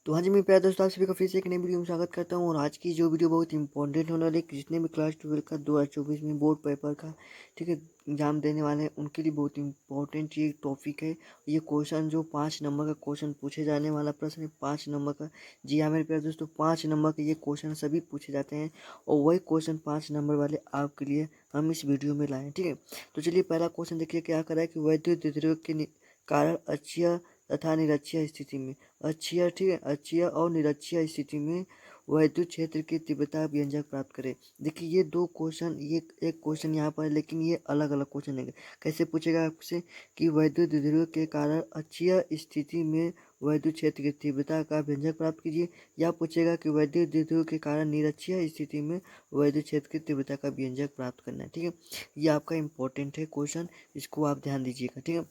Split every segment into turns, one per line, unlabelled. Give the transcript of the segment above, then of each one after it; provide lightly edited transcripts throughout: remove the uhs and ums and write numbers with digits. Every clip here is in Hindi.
तो हाँ जी, मेरे प्यारे दोस्तों, आप सभी का फिर से एक नई वीडियो में स्वागत करता हूँ। और आज की जो वीडियो बहुत इंपॉर्टेंट होने वाली है, जितने भी क्लास 12 का 2024 में बोर्ड पेपर का ठीक है एग्जाम देने वाले हैं उनके लिए बहुत इंपॉर्टेंट ये टॉपिक है। ये क्वेश्चन जो 5 नंबर का क्वेश्चन पूछे जाने वाला प्रश्न है, 5 नंबर का। जी हाँ मेरे प्यारे दोस्तों, 5 नंबर के ये क्वेश्चन सभी पूछे जाते हैं और वही क्वेश्चन 5 नंबर वाले आपके लिए हम इस वीडियो में लाए, ठीक है। तो चलिए पहला क्वेश्चन देखिए क्या करा है कि वैद्युत द्विध्रुव के कारण अक्षीय तथा निरक्षीय स्थिति में अक्षीय, ठीक है, अक्षीय और निरक्षीय स्थिति में वैद्युत क्षेत्र की तीव्रता व्यंजक प्राप्त करें। देखिए ये दो क्वेश्चन, ये एक क्वेश्चन यहाँ पर है लेकिन ये अलग अलग क्वेश्चन है। कैसे पूछेगा आपसे कि वैद्युत द्विध्रुव के कारण अक्षीय स्थिति में वैद्युत क्षेत्र की तीव्रता का व्यंजक प्राप्त कीजिए, या पूछेगा कि वैद्युत द्विध्रुव के कारण निरक्षीय स्थिति में वैद्युत क्षेत्र की तीव्रता का व्यंजक प्राप्त करना है, ठीक है। ये आपका इंपॉर्टेंट है क्वेश्चन, इसको आप ध्यान दीजिएगा, ठीक है।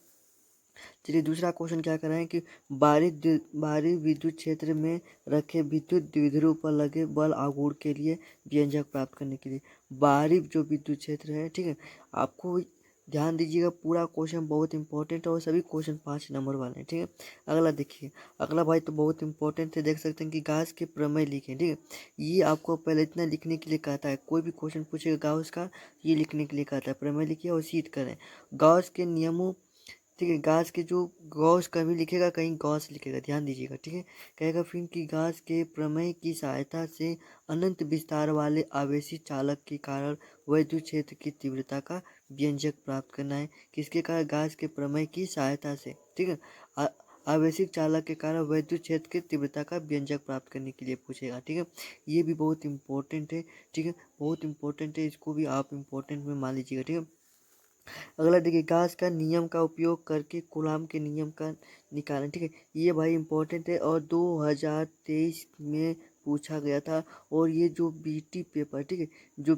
चलिए दूसरा क्वेश्चन क्या कर रहे हैं कि बाहरी विद्युत क्षेत्र में रखे विद्युत द्विध्रुव पर लगे बल आघूर्ण के लिए व्यंजक प्राप्त करने के लिए बाहरी जो विद्युत क्षेत्र है, ठीक है। आपको ध्यान दीजिएगा, पूरा क्वेश्चन बहुत इंपॉर्टेंट है और सभी क्वेश्चन 5 नंबर वाले हैं, ठीक है। अगला देखिए, अगला भाई तो बहुत इंपॉर्टेंट है, देख सकते हैं कि गॉस के प्रमेय लिखें, ठीक है। ये आपको पहले इतना लिखने के लिए कहता है, कोई भी क्वेश्चन पूछेगा गॉस का ये लिखने के लिए कहता है, प्रमेय लिखिए और सीध करें गॉस के नियमों, ठीक है। घास के जो गॉस कभी लिखेगा कहीं गॉस लिखेगा, ध्यान दीजिएगा, ठीक है। कहेगा फिर कि घास के प्रमेय की सहायता से अनंत विस्तार वाले आवेशित चालक के कारण वैद्युत क्षेत्र की तीव्रता का व्यंजक प्राप्त करना है। किसके कारण? घास के प्रमेय की सहायता से, ठीक है। आवेशित चालक के कारण वैद्युत क्षेत्र की तीव्रता का व्यंजक प्राप्त करने के लिए पूछेगा, ठीक है। ये भी बहुत इंपॉर्टेंट है, ठीक है, बहुत इंपॉर्टेंट है, इसको भी आप इंपॉर्टेंट में मान लीजिएगा, ठीक है। अगला देखिए, गॉस का नियम का उपयोग करके कूलॉम के नियम का निकालें, ठीक है। ये भाई इंपॉर्टेंट है और 2023 में पूछा गया था। और ये जो बीटी पेपर, ठीक है, जो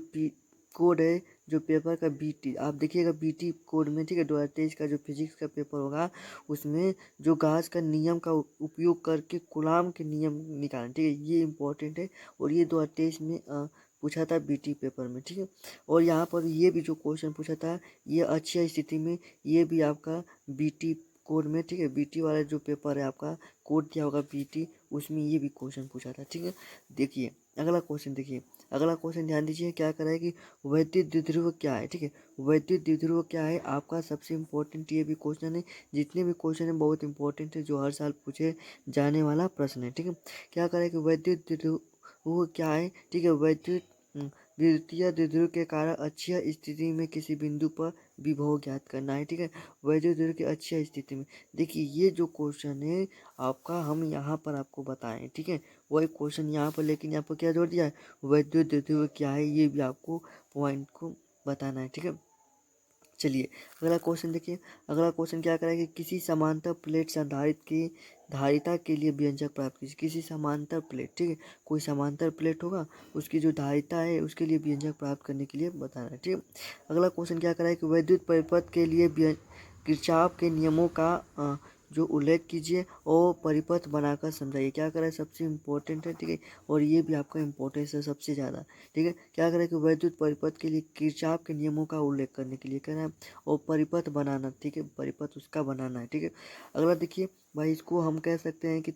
कोड है, जो पेपर का बीटी आप देखिएगा, बीटी कोड में, ठीक है, 2023 का जो फिजिक्स का पेपर होगा उसमें जो गॉस का नियम का उपयोग करके कूलॉम के नियम निकालें, ठीक है। ये इंपॉर्टेंट है और ये 2023 में पूछा था बीटी पेपर में, ठीक है। और यहाँ पर ये भी जो क्वेश्चन पूछा था ये अच्छी स्थिति में, ये भी आपका बीटी कोड में, ठीक है। बीटी वाला जो पेपर है आपका कोड दिया होगा बीटी, उसमें ये भी क्वेश्चन पूछा था, ठीक है। देखिए अगला क्वेश्चन, देखिए अगला क्वेश्चन ध्यान दीजिए क्या करा है कि वैद्युत द्विध्रुव क्या है, ठीक है। वैद्युत द्विध्रुव क्या है आपका सबसे इम्पोर्टेंट ये भी क्वेश्चन है। जितने भी क्वेश्चन है बहुत इंपॉर्टेंट है, जो हर साल पूछे जाने वाला प्रश्न है, ठीक है। क्या करें कि वैद्युत द्विध्रुव क्या है, ठीक है। वैद्युत विद्युतीय द्विध्रुव के कारण अक्षीय स्थिति में किसी बिंदु पर विभव ज्ञात करना है, ठीक है। वैद्युत द्विध्रुव की अक्षीय स्थिति में, देखिए ये जो क्वेश्चन है आपका हम यहाँ पर आपको बताएं, ठीक है। वही क्वेश्चन यहाँ पर, लेकिन यहाँ पर क्या जोड़ दिया है, वैद्युत द्विध्रुव क्या है ये भी आपको पॉइंट को बताना है, ठीक है। चलिए अगला क्वेश्चन देखिए, अगला क्वेश्चन क्या करेगा कि किसी समांतर प्लेट संधारित्र की धारिता के लिए व्यंजक प्राप्त कीजिए। किसी समांतर प्लेट, ठीक है, कोई समांतर प्लेट होगा उसकी जो धारिता है उसके लिए व्यंजक प्राप्त करने के लिए बताना है, ठीक है। अगला क्वेश्चन क्या करा है कि वैद्युत परिपथ के लिए किरचॉफ के नियमों का जो उल्लेख कीजिए और परिपथ बनाकर समझाइए। क्या करें, सबसे इम्पोर्टेंट है, ठीक है। और ये भी आपका इम्पोर्टेंस है सबसे ज़्यादा, ठीक है। क्या करें कि वैद्युत परिपथ के लिए किरचॉफ के नियमों का उल्लेख करने के लिए कहना है और परिपथ बनाना, ठीक है, परिपथ उसका बनाना है, ठीक है। अगला देखिए भाई, इसको हम कह सकते हैं कि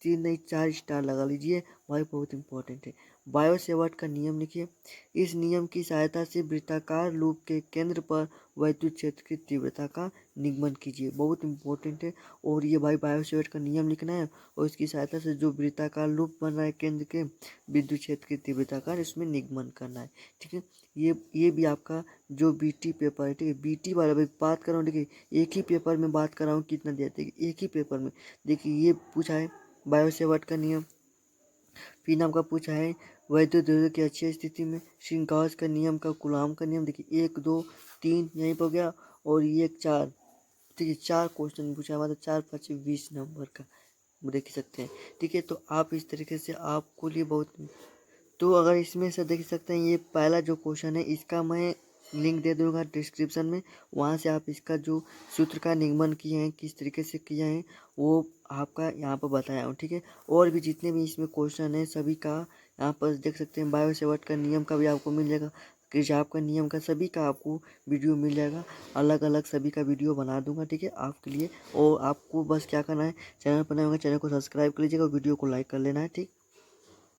3 नहीं 4 स्टार लगा लीजिए भाई, बहुत इंपॉर्टेंट है। बायो सेवर्ट का नियम लिखिए। इस नियम की सहायता से वृत्ताकार लूप के केंद्र पर वैद्युत क्षेत्र की तीव्रता का निगमन कीजिए, बहुत इंपॉर्टेंट है। और ये भाई बायो सेवर्ट का नियम लिखना है और इसकी सहायता से जो वृत्ताकार लूप बन रहा है केंद्र के विद्युत क्षेत्र की तीव्रता का इसमें निगमन करना है, ठीक है। ये भी आपका जो बीटी पेपर है, ठीक है, बीटी वाला भाई बात कर रहा हूँ, देखिए एक ही पेपर में बात कर रहा हूँ कितना दिया, देखिए एक ही पेपर में, देखिए ये पूछा है बायो सेवर्ट का नियम, फिर आपका पूछा है वैद्युत द्विध्रुव की अच्छी स्थिति में श्रृंगास का नियम का कूलॉम का नियम, देखिए 1 2 3 यहीं पर हो गया और ये 4, ठीक है, 4 क्वेश्चन पूछा है, मतलब 4 5 20 नंबर का देख सकते हैं, ठीक है। तो आप इस तरीके से आपको लिए बहुत, तो अगर इसमें से देख सकते हैं ये पहला जो क्वेश्चन है इसका मैं लिंक दे दूंगा डिस्क्रिप्शन में, वहाँ से आप इसका जो सूत्र का निगमन किए हैं किस तरीके से किया है वो आपका यहाँ पर बताया हूँ, ठीक है। और भी जितने भी इसमें क्वेश्चन है सभी का यहाँ पर देख सकते हैं, बायो सेवर्ट का नियम का भी आपको मिल जाएगा। एग्जाम का नियम का सभी का आपको वीडियो मिल जाएगा। अलग अलग सभी का वीडियो बना दूंगा, ठीक है, आपके लिए। और आपको बस क्या करना है, चैनल पर नए होंगे चैनल को सब्सक्राइब कर लीजिएगा और वीडियो को लाइक कर लेना है, ठीक।